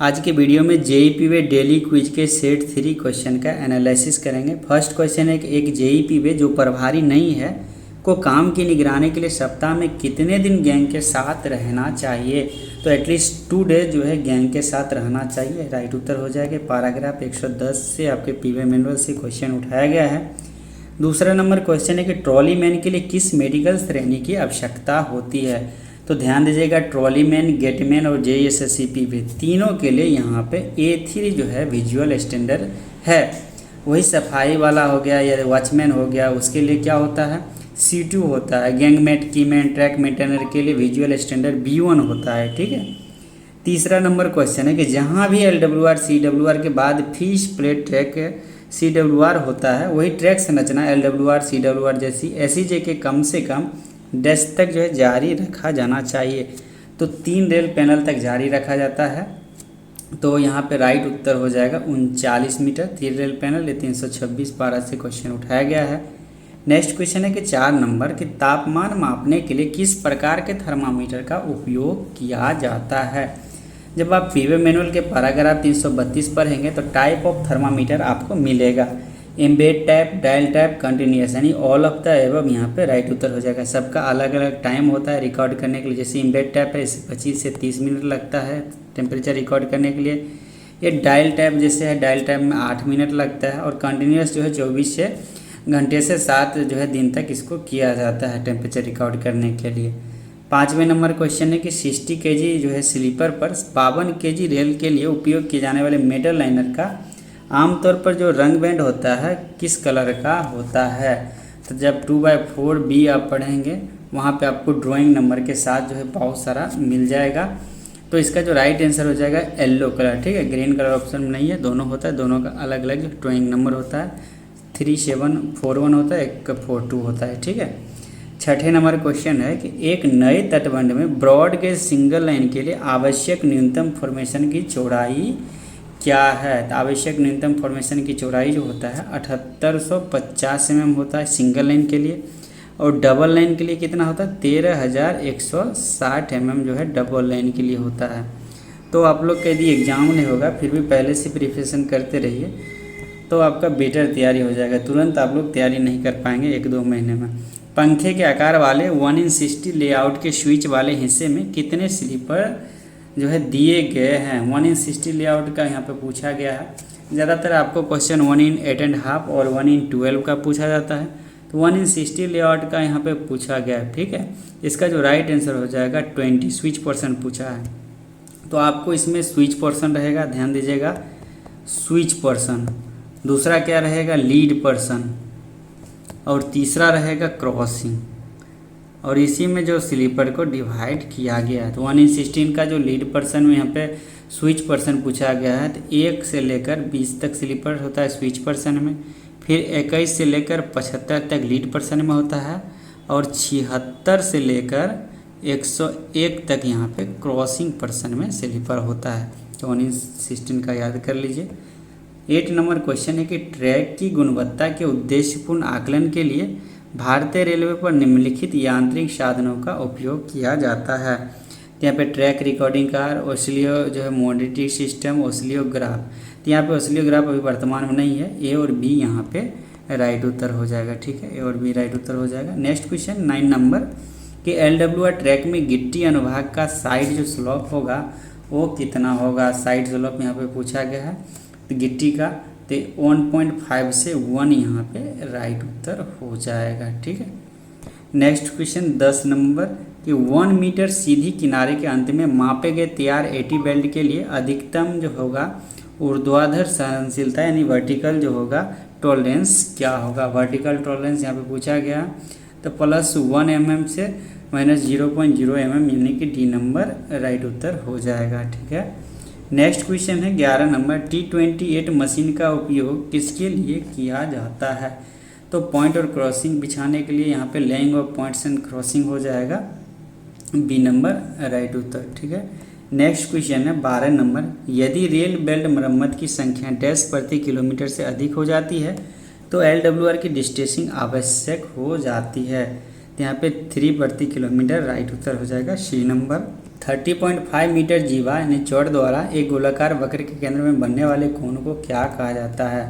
आज के वीडियो में जेईपी वे डेली क्विज के सेट 3 क्वेश्चन का एनालिसिस करेंगे। फर्स्ट क्वेश्चन है कि एक जेईपी वे जो प्रभारी नहीं है को काम की निगरानी के लिए सप्ताह में कितने दिन गैंग के साथ रहना चाहिए। तो एटलीस्ट 2 डेज जो है गैंग के साथ रहना चाहिए। राइट उत्तर हो जाएगा। पैराग्राफ 110 से आपके पीवे मैनुअल से क्वेश्चन उठाया गया है। दूसरा नंबर क्वेश्चन है कि ट्रॉली मैन के लिए किस मेडिकल श्रेणी की आवश्यकता होती है। तो ध्यान दीजिएगा, ट्रॉली मैन, गेटमैन और जेएसएससीपी भी तीनों के लिए यहाँ पे A3 जो है विजुअल स्टैंडर्ड है। वही सफाई वाला हो गया या वॉचमैन हो गया, उसके लिए क्या होता है, C2 होता है। गैंगमैन, कीमैन, ट्रैक मेंटेनर के लिए विजुअल स्टैंडर्ड B1 होता है। ठीक है। तीसरा नंबर क्वेश्चन है कि जहाँ भी LWR CWR के बाद फिश प्लेट ट्रैक CWR होता है, वही ट्रैक संरचना LWR CWR जैसी SEJ के कम से कम डैश तक जो है जारी रखा जाना चाहिए। तो 3 रेल पैनल तक जारी रखा जाता है। तो यहाँ पे राइट उत्तर हो जाएगा 39 मीटर 3 रेल पैनल। ये 326 पारा से क्वेश्चन उठाया गया है। नेक्स्ट क्वेश्चन है कि 4 नंबर कि तापमान मापने के लिए किस प्रकार के थर्मामीटर का उपयोग किया जाता है। जब आप पीवे मैनुअल के पैराग्राफ 332 पढ़ेंगे तो टाइप ऑफ थर्मामीटर आपको मिलेगा। Embed type, dial type, continuous, यानी ऑल ऑफ द एबव यहाँ पे राइट उत्तर हो जाएगा। सबका अलग अलग टाइम होता है रिकॉर्ड करने के लिए। जैसे एम्बेड टाइप है, इसे 25 से 30 मिनट लगता है टेम्परेचर रिकॉर्ड करने के लिए। ये डायल टाइप जैसे है, डायल टाइप में 8 मिनट लगता है। और कंटिन्यूस जो है 24 से घंटे से 7 जो है दिन तक इसको किया जाता है टेम्परेचर रिकॉर्ड करने के लिए। 5वें नंबर क्वेश्चन है कि 60 kg जो है स्लीपर पर 52 kg रेल के लिए उपयोग किए जाने वाले मेटल लाइनर का आमतौर पर जो रंग बैंड होता है किस कलर का होता है। तो जब 2/4 B आप पढ़ेंगे वहाँ पे आपको ड्राइंग नंबर के साथ जो है बहुत सारा मिल जाएगा। तो इसका जो राइट आंसर हो जाएगा येलो कलर। ठीक है, ग्रीन कलर ऑप्शन में नहीं है, दोनों होता है, दोनों का अलग अलग ड्राइंग नंबर होता है। 3741 होता है, एक 42 होता है। ठीक है। 6ठे नंबर क्वेश्चन है कि एक नए तटबंध में ब्रॉड गेज सिंगल लाइन के लिए आवश्यक न्यूनतम फॉर्मेशन की चौड़ाई क्या है। तो आवश्यक न्यूनतम फॉर्मेशन की चौड़ाई जो होता है 7850 mm होता है सिंगल लाइन के लिए। और डबल लाइन के लिए कितना होता है 13160 mm जो है डबल लाइन के लिए होता है। तो आप लोग का यदि एग्जाम नहीं होगा फिर भी पहले से प्रिपरेशन करते रहिए तो आपका बेटर तैयारी हो जाएगा। तुरंत आप लोग तैयारी नहीं कर पाएंगे 1-2 महीने में। पंखे के आकार वाले 1:60 लेआउट के स्विच वाले हिस्से में कितने स्लीपर जो है दिए गए हैं। 1:60 लेआउट का यहाँ पे पूछा गया है। ज़्यादातर आपको क्वेश्चन 1:8.5 और 1:12 का पूछा जाता है। तो 1:60 लेआउट का यहाँ पे पूछा गया है। ठीक है। इसका जो राइट आंसर हो जाएगा 20 स्विच पोर्शन पूछा है। तो आपको इसमें स्विच पोर्शन रहेगा, ध्यान दीजिएगा, स्विच पोर्शन। दूसरा क्या रहेगा, लीड पर्सन। और तीसरा रहेगा क्रॉसिंग। और इसी में जो स्लीपर को डिवाइड किया गया है। तो 1:16 का जो लीड पर्सन में यहाँ पे स्विच पर्सन पूछा गया है। तो 1 से लेकर 20 तक स्लीपर होता है स्विच पर्सन में। फिर 21 से लेकर 75 तक लीड पर्सन में होता है। और 76 से लेकर 101 तक यहाँ पे क्रॉसिंग पर्सन में स्लीपर होता है। तो 1:16 का याद कर लीजिए। 8 नंबर क्वेश्चन है कि ट्रैक की गुणवत्ता के उद्देश्यपूर्ण आकलन के लिए भारतीय रेलवे पर निम्नलिखित यांत्रिक साधनों का उपयोग किया जाता है। यहाँ पे ट्रैक रिकॉर्डिंग कार, ओसिलियो जो है मॉनिटरिंग सिस्टम, ओसिलियोग्राफ। तो यहाँ पे ओसिलियोग्राफ अभी वर्तमान में नहीं है। A और B यहाँ पे राइट उत्तर हो जाएगा। ठीक है, A और B राइट उत्तर हो जाएगा। नेक्स्ट क्वेश्चन 9 नंबर कि LWR ट्रैक में गिट्टी अनुभाग का साइड जो स्लोप होगा वो कितना होगा। साइड स्लोप यहाँ पे पूछा गया है तो गिट्टी का, तो 1.5 से 1 यहाँ पे राइट उत्तर हो जाएगा। ठीक है। नेक्स्ट क्वेश्चन 10 नंबर कि 1 मीटर सीधी किनारे के अंत में मापे गए तैयार 80 बेल्ट के लिए अधिकतम जो होगा ऊर्ध्वाधर सहनशीलता यानी वर्टिकल जो होगा टॉलरेंस क्या होगा। वर्टिकल टॉलरेंस यहाँ पे पूछा गया तो +1 mm से -0.0 mm यानी कि D नंबर राइट उत्तर हो जाएगा। ठीक है। नेक्स्ट क्वेश्चन है 11 नंबर T28 मशीन का उपयोग किसके लिए किया जाता है। तो पॉइंट और क्रॉसिंग बिछाने के लिए यहाँ पे laying of points and crossing हो जाएगा B नंबर राइट उत्तर। ठीक है। नेक्स्ट क्वेश्चन है 12 नंबर यदि रेल बेल्ट मरम्मत की संख्या डैश प्रति किलोमीटर से अधिक हो जाती है तो LWR की डिस्टेंसिंग आवश्यक हो जाती है। तो यहाँ पे 3 प्रति किलोमीटर राइट उत्तर हो जाएगा C नंबर। 30.5 मीटर जीवा यानी चौड़ द्वारा एक गोलाकार वक्र के केंद्र में बनने वाले कोण को क्या कहा जाता है?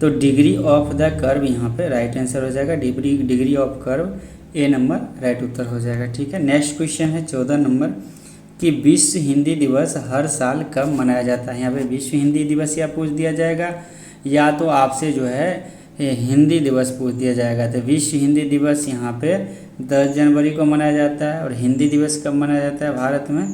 तो डिग्री ऑफ द कर्व यहाँ पे राइट आंसर हो जाएगा। Degree of curve A number right उत्तर हो जाएगा। ठीक है, नेक्स्ट क्वेश्चन है 14 नंबर कि विश्व हिंदी दिवस हर साल कब मनाया जाता है? यहाँ पे विश्व हिंदी दिवस या पूछ दिया जाएगा या तो आपसे जो है हिंदी दिवस पूछ दिया जाएगा। तो विश्व हिंदी दिवस यहाँ पे 10 जनवरी को मनाया जाता है और हिंदी दिवस कब मनाया जाता है भारत में?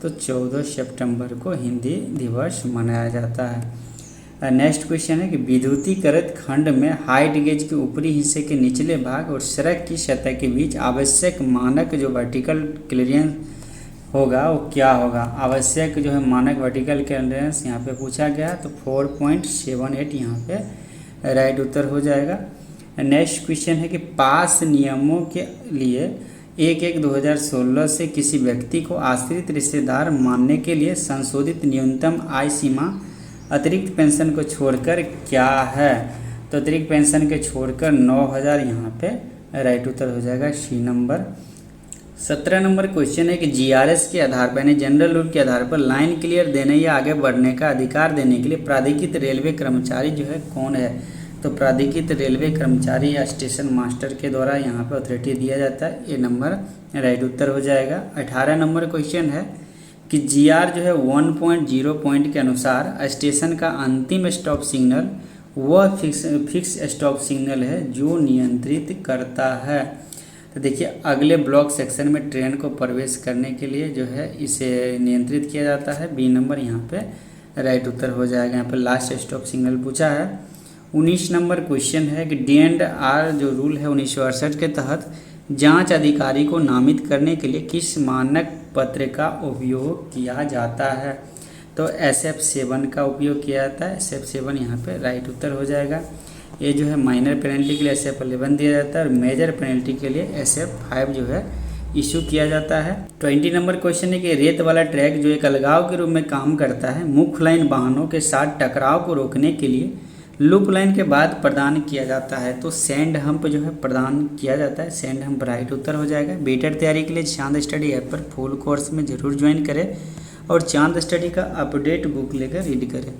तो 14 सितंबर को हिंदी दिवस मनाया जाता है। नेक्स्ट क्वेश्चन है कि विद्युतीकृत खंड में हाइट गेज के ऊपरी हिस्से के निचले भाग और सड़क की सतह के बीच आवश्यक मानक जो वर्टिकल क्लियरेंस होगा वो क्या होगा? आवश्यक जो है मानक वर्टिकल क्लियरेंस यहाँ पे पूछा गया, तो 4.78 यहाँ पे राइट उत्तर हो जाएगा। नेक्स्ट क्वेश्चन है कि पास नियमों के लिए 1/1/2016 से किसी व्यक्ति को आश्रित रिश्तेदार मानने के लिए संशोधित न्यूनतम आय सीमा अतिरिक्त पेंशन को छोड़कर क्या है? तो अतिरिक्त पेंशन के छोड़कर 9,000 यहाँ पे राइट उत्तर हो जाएगा सी नंबर। 17 नंबर क्वेश्चन है कि जीआरएस के आधार पर यानी जनरल रूल के आधार पर लाइन क्लियर देने या आगे बढ़ने का अधिकार देने के लिए प्राधिकृत रेलवे कर्मचारी जो है कौन है? तो प्राधिकृत रेलवे कर्मचारी या स्टेशन मास्टर के द्वारा यहाँ पे अथॉरिटी दिया जाता है। ये नंबर राइट उत्तर हो जाएगा। 18 नंबर क्वेश्चन है कि जीआर जो है 1.0 पॉइंट के अनुसार स्टेशन का अंतिम स्टॉप सिग्नल वह फिक्स स्टॉप सिग्नल है जो नियंत्रित करता है। तो देखिए अगले ब्लॉक सेक्शन में ट्रेन को प्रवेश करने के लिए जो है इसे नियंत्रित किया जाता है। बी नंबर यहाँ पे राइट उत्तर हो जाएगा। यहाँ पे लास्ट स्टॉप सिग्नल पूछा है। 19 नंबर क्वेश्चन है कि D&R जो रूल है 1968 के तहत जांच अधिकारी को नामित करने के लिए किस मानक पत्र का उपयोग किया जाता है? तो SF7 का उपयोग किया जाता है। SF7 यहाँ पे राइट उत्तर हो जाएगा। ये जो है माइनर पेनल्टी के लिए SF11 दिया जाता है और मेजर पेनल्टी के लिए SF5 जो है इशू किया जाता है। 20 नंबर क्वेश्चन है कि रेत वाला ट्रैक जो एक अलगाव के रूप में काम करता है मुख्य लाइन वाहनों के साथ टकराव को रोकने के लिए लूप लाइन के बाद प्रदान किया जाता है। तो सैंड हम्प जो है प्रदान किया जाता है। सैंड हम्प राइट उत्तर हो जाएगा। बेटर तैयारी के लिए चांद स्टडी ऐप पर फुल कोर्स में ज़रूर ज्वाइन करें और चांद स्टडी का अपडेट बुक लेकर रीड करें।